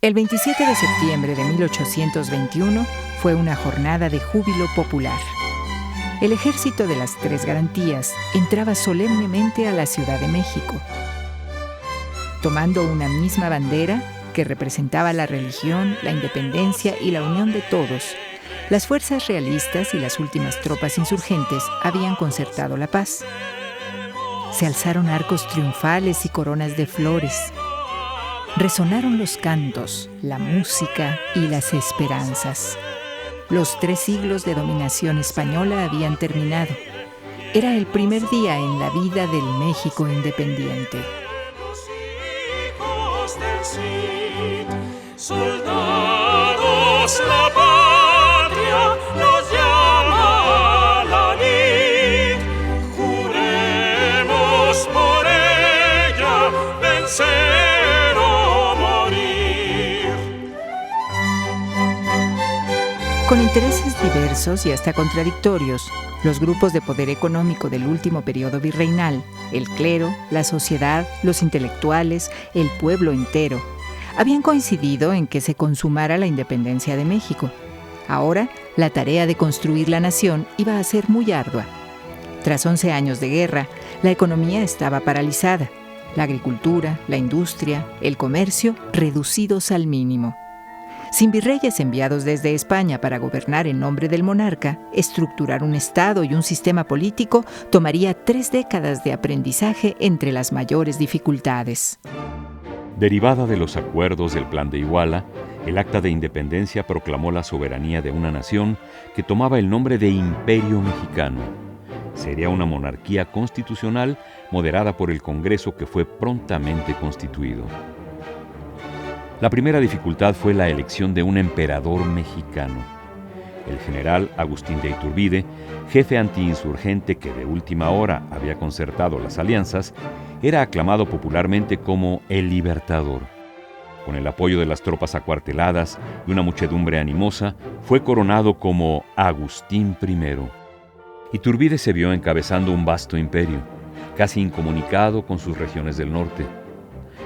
El 27 de septiembre de 1821 fue una jornada de júbilo popular. El Ejército de las Tres Garantías entraba solemnemente a la Ciudad de México. Tomando una misma bandera que representaba la religión, la independencia y la unión de todos, las fuerzas realistas y las últimas tropas insurgentes habían concertado la paz. Se alzaron arcos triunfales y coronas de flores. Resonaron los cantos, la música y las esperanzas. Los 3 siglos de dominación española habían terminado. Era el primer día en la vida del México independiente. Soldados, la patria nos llama a la lid. Juremos por ella vencer o morir. Con intereses diversos y hasta contradictorios, los grupos de poder económico del último periodo virreinal, el clero, la sociedad, los intelectuales, el pueblo entero, habían coincidido en que se consumara la independencia de México. Ahora, la tarea de construir la nación iba a ser muy ardua. Tras 11 años de guerra, la economía estaba paralizada. La agricultura, la industria, el comercio, reducidos al mínimo. Sin virreyes enviados desde España para gobernar en nombre del monarca, estructurar un Estado y un sistema político tomaría 3 décadas de aprendizaje entre las mayores dificultades. Derivada de los acuerdos del Plan de Iguala, el Acta de Independencia proclamó la soberanía de una nación que tomaba el nombre de Imperio Mexicano. Sería una monarquía constitucional moderada por el Congreso que fue prontamente constituido. La primera dificultad fue la elección de un emperador mexicano. El general Agustín de Iturbide, jefe antiinsurgente que de última hora había concertado las alianzas, era aclamado popularmente como el Libertador. Con el apoyo de las tropas acuarteladas y una muchedumbre animosa, fue coronado como Agustín I. Iturbide se vio encabezando un vasto imperio, casi incomunicado con sus regiones del norte.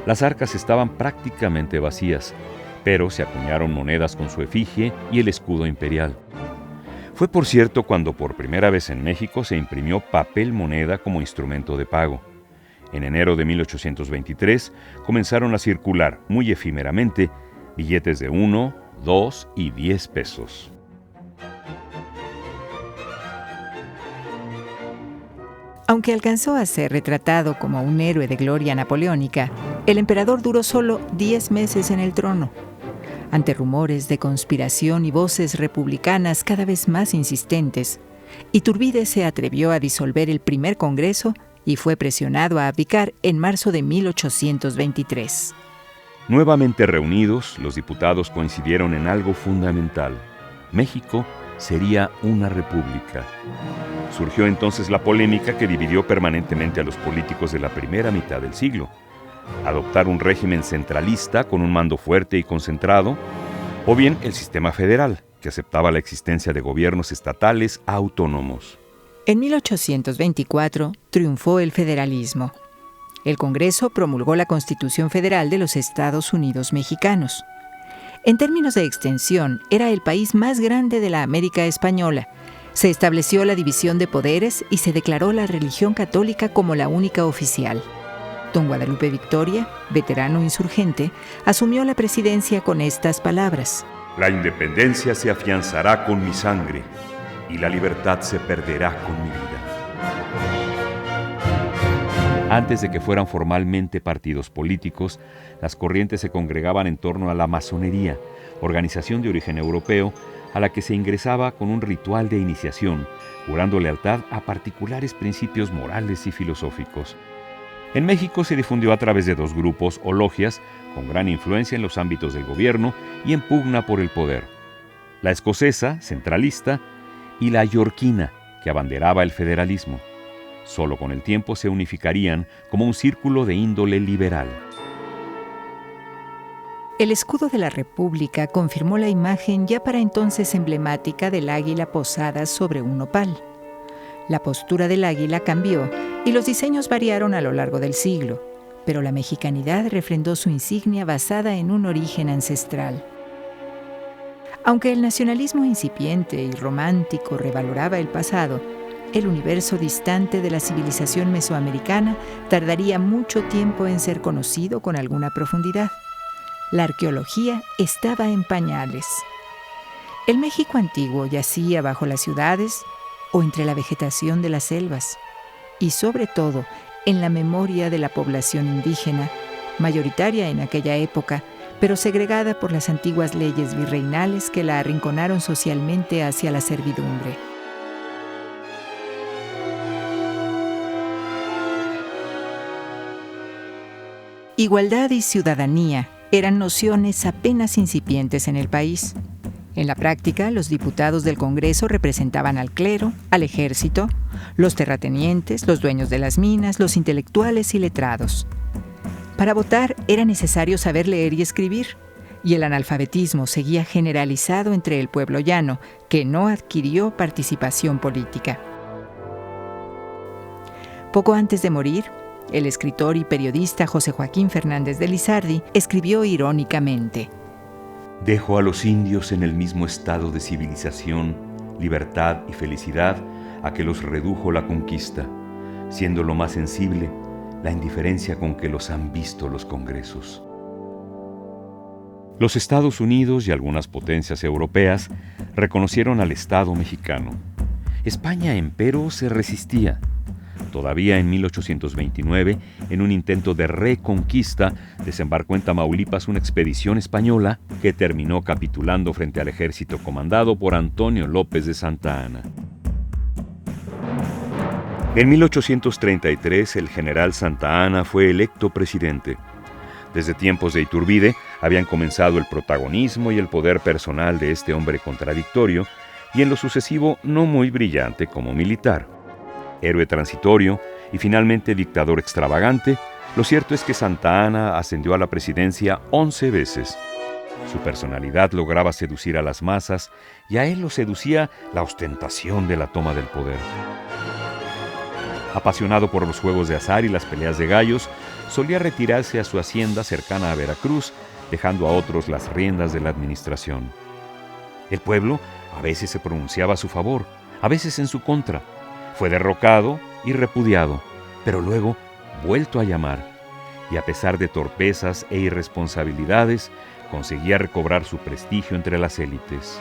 Las arcas estaban prácticamente vacías, pero se acuñaron monedas con su efigie y el escudo imperial. Fue, por cierto, cuando por primera vez en México se imprimió papel moneda como instrumento de pago. En enero de 1823 comenzaron a circular, muy efímeramente, billetes de 1, 2 y 10 pesos. Aunque alcanzó a ser retratado como un héroe de gloria napoleónica, el emperador duró solo 10 meses en el trono. Ante rumores de conspiración y voces republicanas cada vez más insistentes, Iturbide se atrevió a disolver el primer Congreso y fue presionado a abdicar en marzo de 1823. Nuevamente reunidos, los diputados coincidieron en algo fundamental. México sería una república. Surgió entonces la polémica que dividió permanentemente a los políticos de la primera mitad del siglo. Adoptar un régimen centralista con un mando fuerte y concentrado, o bien el sistema federal, que aceptaba la existencia de gobiernos estatales autónomos. En 1824 triunfó el federalismo. El Congreso promulgó la Constitución Federal de los Estados Unidos Mexicanos. En términos de extensión, era el país más grande de la América española. Se estableció la división de poderes y se declaró la religión católica como la única oficial. Don Guadalupe Victoria, veterano insurgente, asumió la presidencia con estas palabras: La independencia se afianzará con mi sangre y la libertad se perderá con mi vida. Antes de que fueran formalmente partidos políticos, las corrientes se congregaban en torno a la masonería, organización de origen europeo, a la que se ingresaba con un ritual de iniciación, jurando lealtad a particulares principios morales y filosóficos. En México se difundió a través de 2 grupos o logias con gran influencia en los ámbitos del gobierno y en pugna por el poder: la escocesa, centralista, y la yorquina, que abanderaba el federalismo. Solo con el tiempo se unificarían como un círculo de índole liberal. El escudo de la República confirmó la imagen ya para entonces emblemática del águila posada sobre un nopal. La postura del águila cambió y los diseños variaron a lo largo del siglo. pero la mexicanidad refrendó su insignia basada en un origen ancestral. Aunque el nacionalismo incipiente y romántico revaloraba el pasado, el universo distante de la civilización mesoamericana tardaría mucho tiempo en ser conocido con alguna profundidad. La arqueología estaba en pañales. El México antiguo yacía bajo las ciudades o entre la vegetación de las selvas, y sobre todo en la memoria de la población indígena, mayoritaria en aquella época, pero segregada por las antiguas leyes virreinales que la arrinconaron socialmente hacia la servidumbre. Igualdad y ciudadanía eran nociones apenas incipientes en el país. En la práctica, los diputados del Congreso representaban al clero, al ejército, los terratenientes, los dueños de las minas, los intelectuales y letrados. Para votar era necesario saber leer y escribir, y el analfabetismo seguía generalizado entre el pueblo llano, que no adquirió participación política. Poco antes de morir, el escritor y periodista José Joaquín Fernández de Lizardi escribió irónicamente: «Dejo a los indios en el mismo estado de civilización, libertad y felicidad a que los redujo la conquista, siendo lo más sensible la indiferencia con que los han visto los congresos». Los Estados Unidos y algunas potencias europeas reconocieron al Estado mexicano. España, empero, se resistía. Todavía en 1829, en un intento de reconquista, desembarcó en Tamaulipas una expedición española que terminó capitulando frente al ejército comandado por Antonio López de Santa Anna. En 1833, el general Santa Anna fue electo presidente. Desde tiempos de Iturbide habían comenzado el protagonismo y el poder personal de este hombre contradictorio y en lo sucesivo no muy brillante como militar. Héroe transitorio y finalmente dictador extravagante, lo cierto es que Santa Anna ascendió a la presidencia 11 veces. Su personalidad lograba seducir a las masas y a él lo seducía la ostentación de la toma del poder. Apasionado por los juegos de azar y las peleas de gallos, solía retirarse a su hacienda cercana a Veracruz, dejando a otros las riendas de la administración. El pueblo a veces se pronunciaba a su favor, a veces en su contra. Fue derrocado y repudiado, pero luego vuelto a llamar, y a pesar de torpezas e irresponsabilidades, conseguía recobrar su prestigio entre las élites.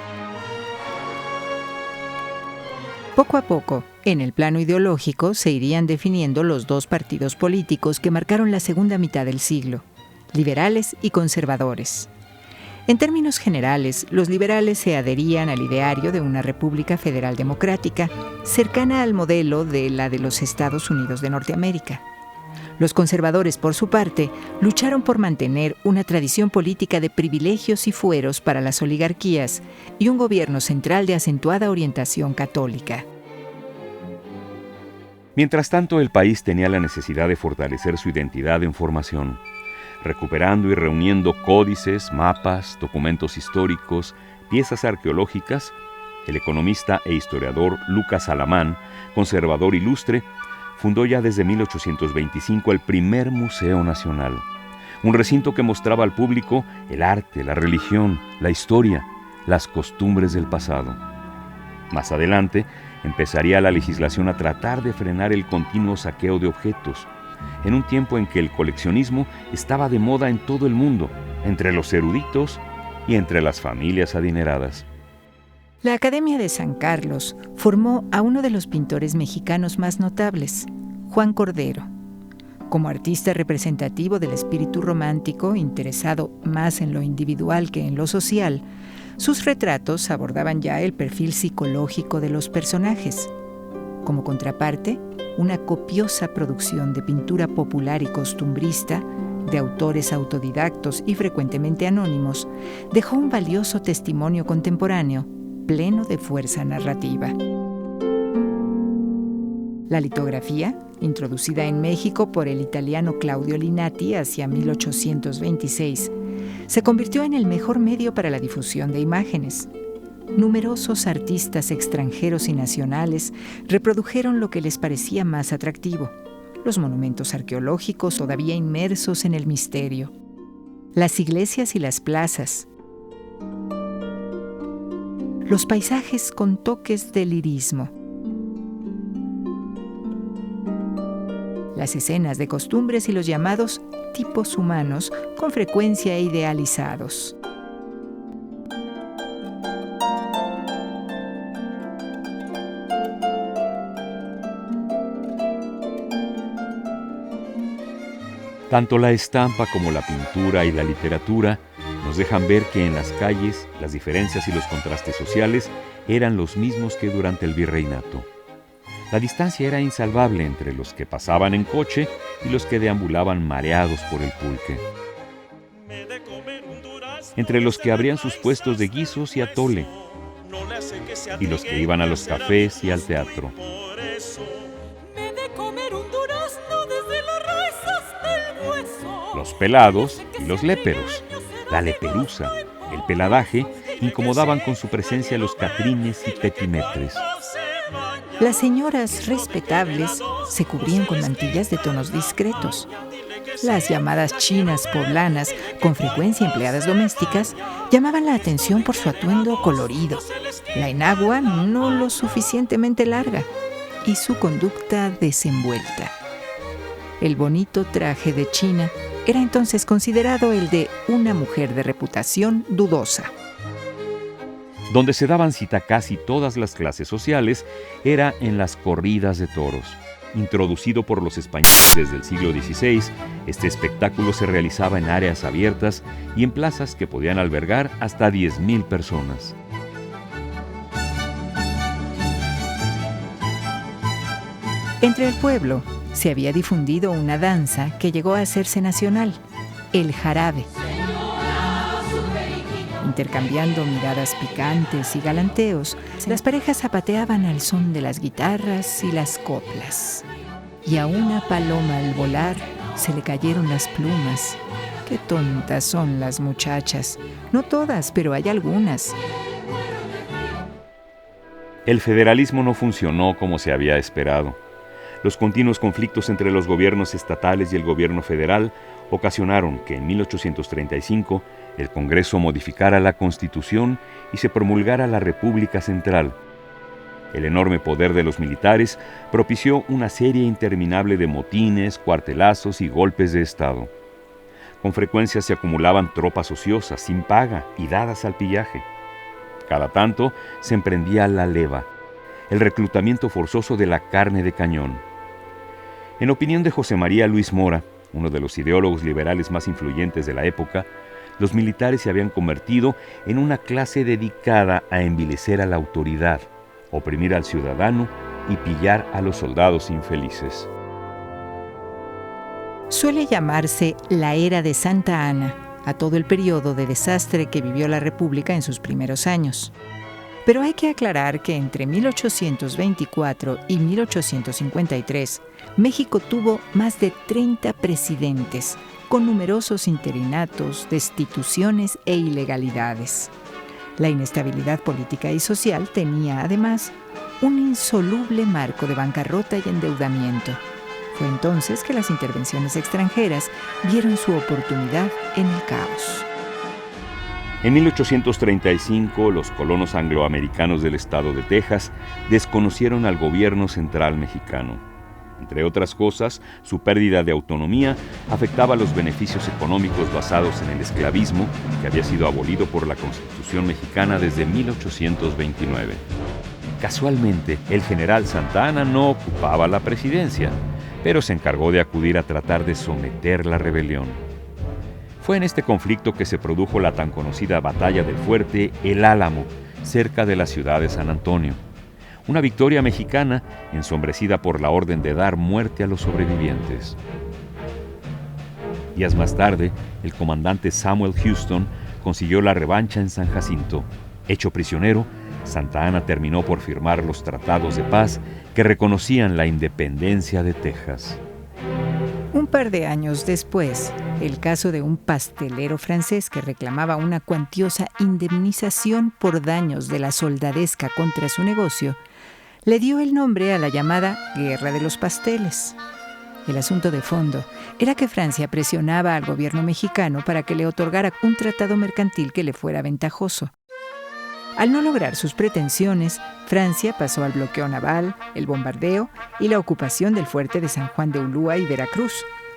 Poco a poco, en el plano ideológico, se irían definiendo los dos partidos políticos que marcaron la segunda mitad del siglo, liberales y conservadores. En términos generales, los liberales se adherían al ideario de una república federal democrática, cercana al modelo de la de los Estados Unidos de Norteamérica. Los conservadores, por su parte, lucharon por mantener una tradición política de privilegios y fueros para las oligarquías y un gobierno central de acentuada orientación católica. Mientras tanto, el país tenía la necesidad de fortalecer su identidad en formación, recuperando y reuniendo códices, mapas, documentos históricos, piezas arqueológicas. El economista e historiador Lucas Alamán, conservador ilustre, fundó ya desde 1825 el primer Museo Nacional, un recinto que mostraba al público el arte, la religión, la historia, las costumbres del pasado. Más adelante, empezaría la legislación a tratar de frenar el continuo saqueo de objetos, en un tiempo en que el coleccionismo estaba de moda en todo el mundo, entre los eruditos y entre las familias adineradas. La Academia de San Carlos formó a uno de los pintores mexicanos más notables, Juan Cordero. Como artista representativo del espíritu romántico, interesado más en lo individual que en lo social, sus retratos abordaban ya el perfil psicológico de los personajes. Como contraparte, una copiosa producción de pintura popular y costumbrista, de autores autodidactos y frecuentemente anónimos, dejó un valioso testimonio contemporáneo, pleno de fuerza narrativa. La litografía, introducida en México por el italiano Claudio Linati hacia 1826, se convirtió en el mejor medio para la difusión de imágenes. Numerosos artistas extranjeros y nacionales reprodujeron lo que les parecía más atractivo. los monumentos arqueológicos todavía inmersos en el misterio, las iglesias y las plazas, los paisajes con toques de lirismo, las escenas de costumbres y los llamados tipos humanos con frecuencia idealizados. Tanto la estampa como la pintura y la literatura nos dejan ver que en las calles las diferencias y los contrastes sociales eran los mismos que durante el virreinato. La distancia era insalvable entre los que pasaban en coche y los que deambulaban mareados por el pulque, entre los que abrían sus puestos de guisos y atole y los que iban a los cafés y al teatro. Los pelados y los léperos, la leperusa, el peladaje, incomodaban con su presencia los catrines y petimetres. Las señoras respetables se cubrían con mantillas de tonos discretos. Las llamadas chinas poblanas, con frecuencia empleadas domésticas, llamaban la atención por su atuendo colorido, la enagua no lo suficientemente larga y su conducta desenvuelta. El bonito traje de China era entonces considerado el de una mujer de reputación dudosa. Donde se daban cita casi todas las clases sociales era en las corridas de toros. Introducido por los españoles desde el siglo XVI, este espectáculo se realizaba en áreas abiertas y en plazas que podían albergar hasta 10,000 personas. Entre el pueblo se había difundido una danza que llegó a hacerse nacional, el jarabe. Intercambiando miradas picantes y galanteos, las parejas zapateaban al son de las guitarras y las coplas. Y a una paloma al volar se le cayeron las plumas. Qué tontas son las muchachas. No todas, pero hay algunas. El federalismo no funcionó como se había esperado. Los continuos conflictos entre los gobiernos estatales y el gobierno federal ocasionaron que en 1835 el Congreso modificara la Constitución y se promulgara la República Central. El enorme poder de los militares propició una serie interminable de motines, cuartelazos y golpes de Estado. Con frecuencia se acumulaban tropas ociosas, sin paga y dadas al pillaje. Cada tanto se emprendía la leva, el reclutamiento forzoso de la carne de cañón. En opinión de José María Luis Mora, uno de los ideólogos liberales más influyentes de la época, los militares se habían convertido en una clase dedicada a envilecer a la autoridad, oprimir al ciudadano y pillar a los soldados infelices. Suele llamarse la era de Santa Ana a todo el periodo de desastre que vivió la República en sus primeros años. Pero hay que aclarar que entre 1824 y 1853, México tuvo más de 30 presidentes, con numerosos interinatos, destituciones e ilegalidades. La inestabilidad política y social tenía, además, un insoluble marco de bancarrota y endeudamiento. Fue entonces que las intervenciones extranjeras vieron su oportunidad en el caos. En 1835, los colonos angloamericanos del estado de Texas desconocieron al gobierno central mexicano. Entre otras cosas, su pérdida de autonomía afectaba los beneficios económicos basados en el esclavismo, que había sido abolido por la Constitución mexicana desde 1829. Casualmente, el general Santa Anna no ocupaba la presidencia, pero se encargó de acudir a tratar de someter la rebelión. Fue en este conflicto que se produjo la tan conocida batalla del fuerte El Álamo, cerca de la ciudad de San Antonio. Una victoria mexicana ensombrecida por la orden de dar muerte a los sobrevivientes. Días más tarde, el comandante Samuel Houston consiguió la revancha en San Jacinto. Hecho prisionero, Santa Anna terminó por firmar los tratados de paz que reconocían la independencia de Texas. Un par de años después, el caso de un pastelero francés que reclamaba una cuantiosa indemnización por daños de la soldadesca contra su negocio, le dio el nombre a la llamada Guerra de los Pasteles. El asunto de fondo era que Francia presionaba al gobierno mexicano para que le otorgara un tratado mercantil que le fuera ventajoso. Al no lograr sus pretensiones, Francia pasó al bloqueo naval, el bombardeo y la ocupación del fuerte de San Juan de Ulúa y Veracruz,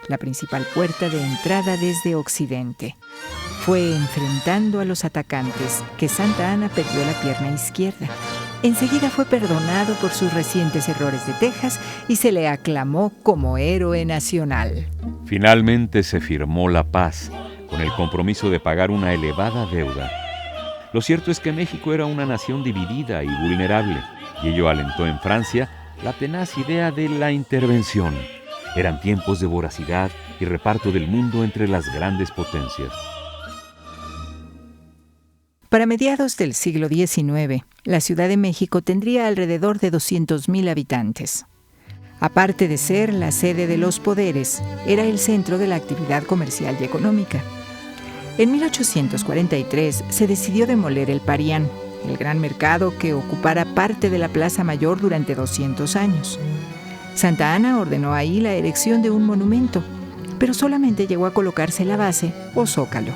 la principal puerta de entrada desde Occidente. Fue enfrentando a los atacantes que Santa Anna perdió la pierna izquierda. Enseguida fue perdonado por sus recientes errores de Texas y se le aclamó como héroe nacional. Finalmente se firmó la paz, con el compromiso de pagar una elevada deuda. Lo cierto es que México era una nación dividida y vulnerable, y ello alentó en Francia la tenaz idea de la intervención. Eran tiempos de voracidad y reparto del mundo entre las grandes potencias. Para mediados del siglo XIX, la Ciudad de México tendría alrededor de 200,000 habitantes. Aparte de ser la sede de los poderes, era el centro de la actividad comercial y económica. En 1843 se decidió demoler el Parián, el gran mercado que ocupara parte de la Plaza Mayor durante 200 años. Santa Anna ordenó ahí la erección de un monumento, pero solamente llegó a colocarse la base o zócalo.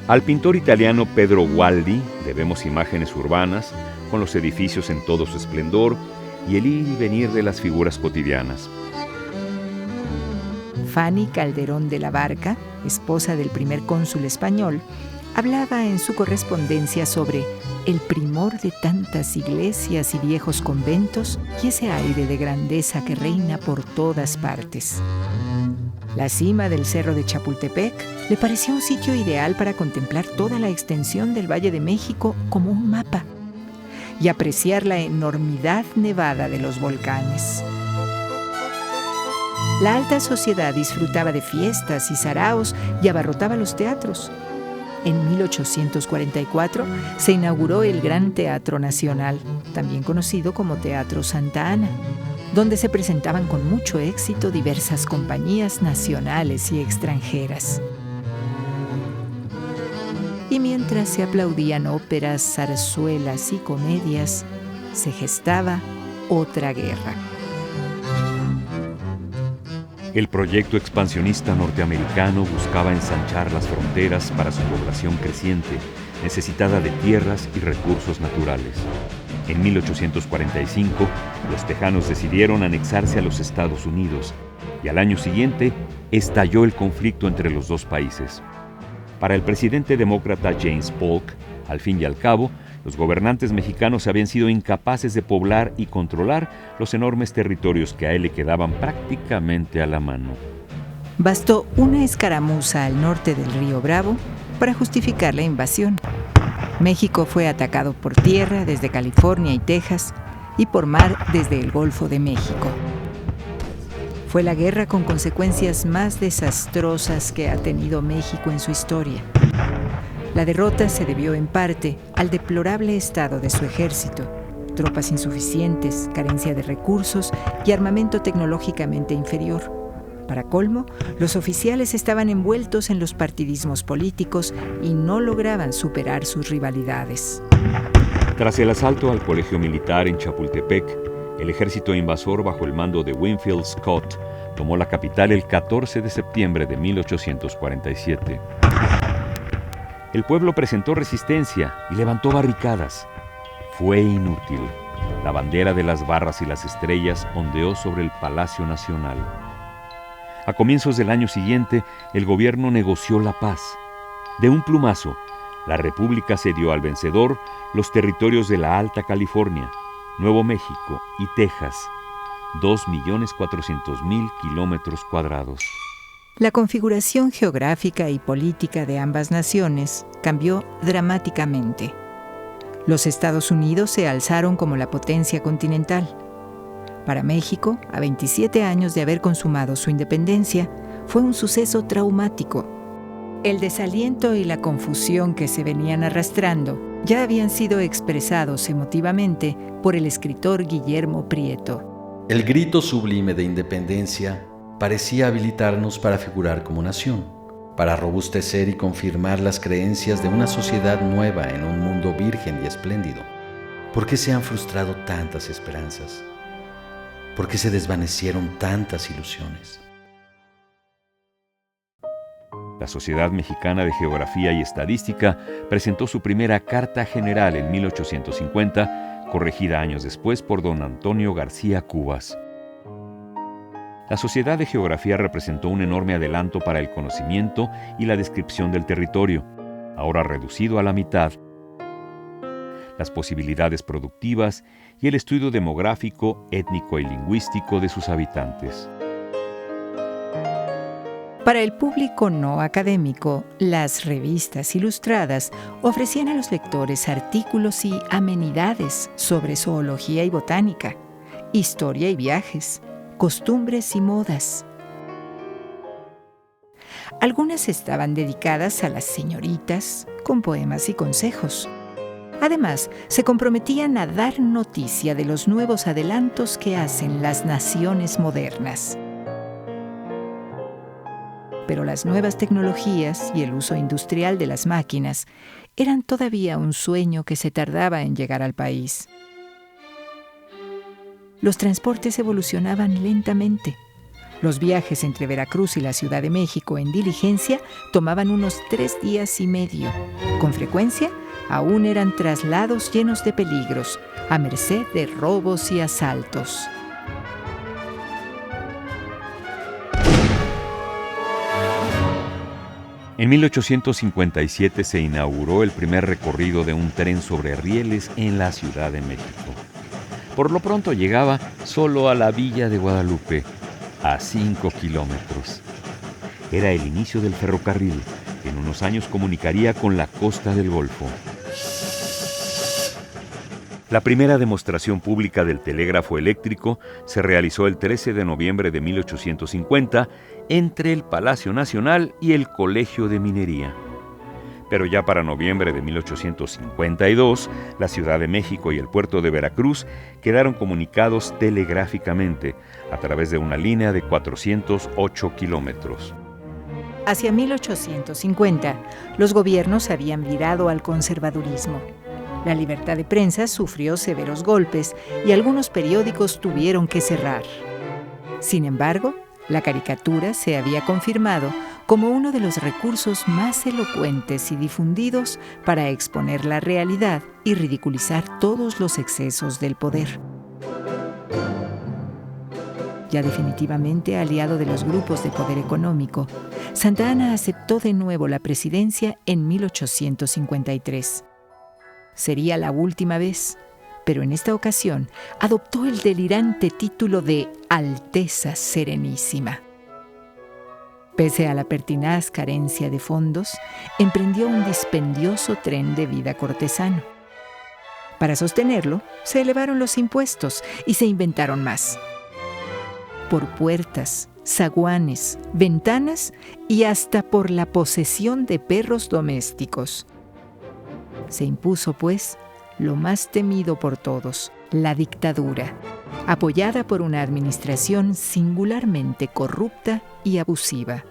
Al pintor italiano Pedro Gualdi debemos imágenes urbanas, con los edificios en todo su esplendor y el ir y venir de las figuras cotidianas. Fanny Calderón de la Barca, esposa del primer cónsul español, hablaba en su correspondencia sobre el primor de tantas iglesias y viejos conventos y ese aire de grandeza que reina por todas partes. La cima del cerro de Chapultepec le pareció un sitio ideal para contemplar toda la extensión del Valle de México como un mapa y apreciar la enormidad nevada de los volcanes. La alta sociedad disfrutaba de fiestas y saraos y abarrotaba los teatros. En 1844 se inauguró el Gran Teatro Nacional, también conocido como Teatro Santa Anna, donde se presentaban con mucho éxito diversas compañías nacionales y extranjeras. Y mientras se aplaudían óperas, zarzuelas y comedias, se gestaba otra guerra. El proyecto expansionista norteamericano buscaba ensanchar las fronteras para su población creciente, necesitada de tierras y recursos naturales. En 1845, los tejanos decidieron anexarse a los Estados Unidos y al año siguiente estalló el conflicto entre los dos países. Para el presidente demócrata James Polk, al fin y al cabo, los gobernantes mexicanos habían sido incapaces de poblar y controlar los enormes territorios que a él le quedaban prácticamente a la mano. Bastó una escaramuza al norte del río Bravo para justificar la invasión. México fue atacado por tierra desde California y Texas y por mar desde el Golfo de México. Fue la guerra con consecuencias más desastrosas que ha tenido México en su historia. La derrota se debió en parte al deplorable estado de su ejército, tropas insuficientes, carencia de recursos y armamento tecnológicamente inferior. Para colmo, los oficiales estaban envueltos en los partidismos políticos y no lograban superar sus rivalidades. Tras el asalto al colegio militar en Chapultepec, el ejército invasor bajo el mando de Winfield Scott tomó la capital el 14 de septiembre de 1847. El pueblo presentó resistencia y levantó barricadas. Fue inútil. La bandera de las barras y las estrellas ondeó sobre el Palacio Nacional. A comienzos del año siguiente, el gobierno negoció la paz. De un plumazo, la República cedió al vencedor los territorios de la Alta California, Nuevo México y Texas, 2.400.000 kilómetros cuadrados. La configuración geográfica y política de ambas naciones cambió dramáticamente. Los Estados Unidos se alzaron como la potencia continental. Para México, a 27 años de haber consumado su independencia, fue un suceso traumático. El desaliento y la confusión que se venían arrastrando ya habían sido expresados emotivamente por el escritor Guillermo Prieto. El grito sublime de independencia parecía habilitarnos para figurar como nación, para robustecer y confirmar las creencias de una sociedad nueva en un mundo virgen y espléndido. ¿Por qué se han frustrado tantas esperanzas? ¿Por qué se desvanecieron tantas ilusiones? La Sociedad Mexicana de Geografía y Estadística presentó su primera Carta General en 1850, corregida años después por don Antonio García Cubas. La Sociedad de Geografía representó un enorme adelanto para el conocimiento y la descripción del territorio, ahora reducido a la mitad, las posibilidades productivas y el estudio demográfico, étnico y lingüístico de sus habitantes. Para el público no académico, las revistas ilustradas ofrecían a los lectores artículos y amenidades sobre zoología y botánica, historia y viajes, costumbres y modas. Algunas estaban dedicadas a las señoritas, con poemas y consejos. Además, se comprometían a dar noticia de los nuevos adelantos que hacen las naciones modernas. Pero las nuevas tecnologías y el uso industrial de las máquinas eran todavía un sueño que se tardaba en llegar al país. Los transportes evolucionaban lentamente. Los viajes entre Veracruz y la Ciudad de México en diligencia tomaban unos 3 días y medio. Con frecuencia, aún eran traslados llenos de peligros, a merced de robos y asaltos. En 1857 se inauguró el primer recorrido de un tren sobre rieles en la Ciudad de México. Por lo pronto llegaba solo a la Villa de Guadalupe, a 5 kilómetros. Era el inicio del ferrocarril, que en unos años comunicaría con la costa del Golfo. La primera demostración pública del telégrafo eléctrico se realizó el 13 de noviembre de 1850 entre el Palacio Nacional y el Colegio de Minería. Pero ya para noviembre de 1852, la Ciudad de México y el puerto de Veracruz quedaron comunicados telegráficamente a través de una línea de 408 kilómetros. Hacia 1850, los gobiernos habían virado al conservadurismo. La libertad de prensa sufrió severos golpes y algunos periódicos tuvieron que cerrar. Sin embargo, la caricatura se había confirmado como uno de los recursos más elocuentes y difundidos para exponer la realidad y ridiculizar todos los excesos del poder. Ya definitivamente aliado de los grupos de poder económico, Santa Anna aceptó de nuevo la presidencia en 1853. Sería la última vez, pero en esta ocasión adoptó el delirante título de Alteza Serenísima. Pese a la pertinaz carencia de fondos, emprendió un dispendioso tren de vida cortesano. Para sostenerlo, se elevaron los impuestos y se inventaron más. Por puertas, zaguanes, ventanas y hasta por la posesión de perros domésticos. Se impuso, pues, lo más temido por todos, la dictadura, apoyada por una administración singularmente corrupta y abusiva.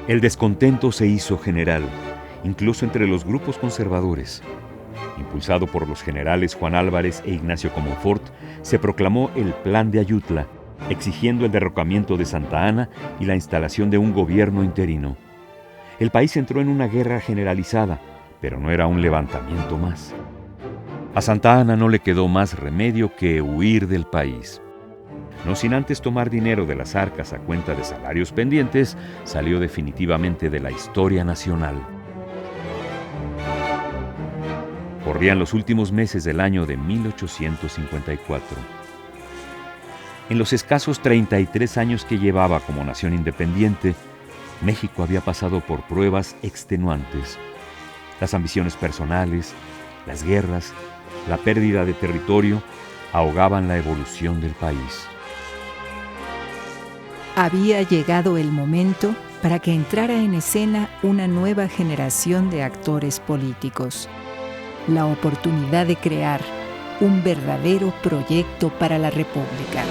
El descontento se hizo general, incluso entre los grupos conservadores. Impulsado por los generales Juan Álvarez e Ignacio Comonfort, se proclamó el Plan de Ayutla, exigiendo el derrocamiento de Santa Anna y la instalación de un gobierno interino. El país entró en una guerra generalizada, pero no era un levantamiento más. A Santa Anna no le quedó más remedio que huir del país. No sin antes tomar dinero de las arcas a cuenta de salarios pendientes, salió definitivamente de la historia nacional. Corrían los últimos meses del año de 1854. En los escasos 33 años que llevaba como nación independiente, México había pasado por pruebas extenuantes. Las ambiciones personales, las guerras, la pérdida de territorio ahogaban la evolución del país. Había llegado el momento para que entrara en escena una nueva generación de actores políticos. La oportunidad de crear un verdadero proyecto para la República.